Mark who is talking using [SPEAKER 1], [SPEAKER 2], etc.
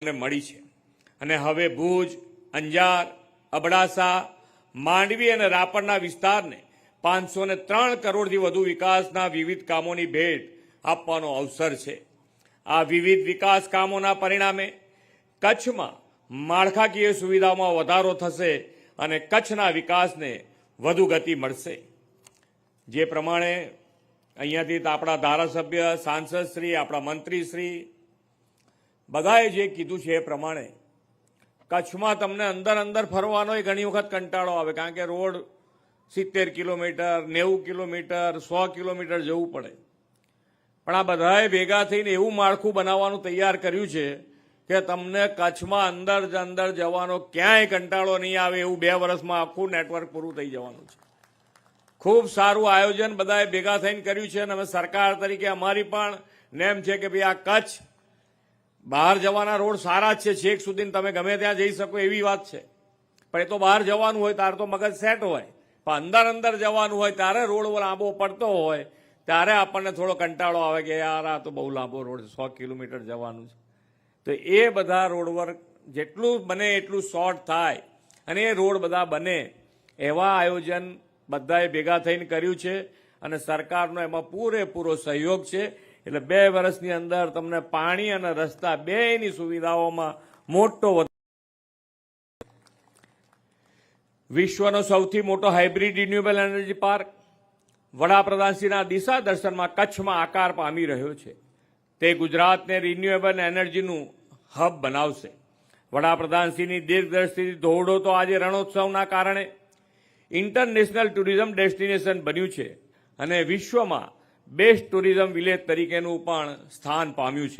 [SPEAKER 1] મળી છે અને હવે ભુજ, અંજાર, અબડાસા, માંડવી અને રાપરના વિસ્તારને 503 કરોડથી વધુ વિકાસના વિવિધ કામોની ભેટ આપવાનો અવસર છે. આ વિવિધ વિકાસ કામોના પરિણામે કચ્છમાં માળખાકીય સુવિધાઓમાં વધારો થશે અને કચ્છના વિકાસને વધુ ગતિ મળશે. જે પ્રમાણે અહીંયાથી આપણા ધારાસભ્ય, સાંસદશ્રી, આપણા મંત્રીશ્રી બધાએ જે કીધું છે એ પ્રમાણે કચ્છમાં તમને અંદર ફરવાનો ઘણી વખત કંટાળો આવે, કારણ કે રોડ 70 કિલોમીટર, 90 કિલોમીટર, 100 કિલોમીટર જવું પડે. પણ આ બધાએ ભેગા થઈને એવું માળખું બનાવવાનું તૈયાર કર્યું છે કે તમને કચ્છમાં અંદર જવાનો ક્યાંય કંટાળો નહીં આવે એવું 2 વર્ષમાં આખું નેટવર્ક પૂરું થઈ જવાનું છે. ખૂબ સારું આયોજન બધાએ ભેગા થઈને કર્યું છે અને અમે સરકાર તરીકે અમારી પણ નેમ છે કે ભાઈ આ કચ્છ બહાર જવાના રોડ સારા જ છે, છેક સુધી તમે ગમે ત્યાં જઈ શકો એવી વાત છે. પણ એ તો બહાર જવાનું હોય ત્યારે તો મગજ સેટ હોય, પણ અંદર જવાનું હોય ત્યારે રોડ લાંબો પડતો હોય ત્યારે આપણને થોડો કંટાળો આવે કે યાર આ તો બહુ લાંબો રોડ, 100 કિલોમીટર જવાનું છે. તો એ બધા રોડ વર્ક જેટલું બને એટલું શોર્ટ થાય અને એ રોડ બધા બને એવા આયોજન બધાએ ભેગા થઈને કર્યું છે અને સરકારનો એમાં પૂરેપૂરો સહયોગ છે. એટલે 2 વર્ષની અંદર તમને પાણી અને રસ્તા બેયની સુવિધાઓમાં મોટો વિશ્વનો સૌથી મોટો હાઇબ્રિડ રિન્યુએબલ એનર્જી પાર્ક વડાપ્રધાનશ્રીના દિશા દર્શનમાં કચ્છમાં આકાર પામી રહ્યો છે. તે ગુજરાતને રિન્યુએબલ એનર્જીનું હબ બનાવશે. વડાપ્રધાનશ્રીની દીર્ઘદ્રષ્ટિથી ધોરડો તો આજે રણોત્સવના કારણે ઇન્ટરનેશનલ ટુરિઝમ ડેસ્ટિનેશન બન્યું છે અને વિશ્વમાં બેસ્ટ ટુરિઝમ વિલેજ તરીકેનું પણ સ્થાન પામ્યું છે.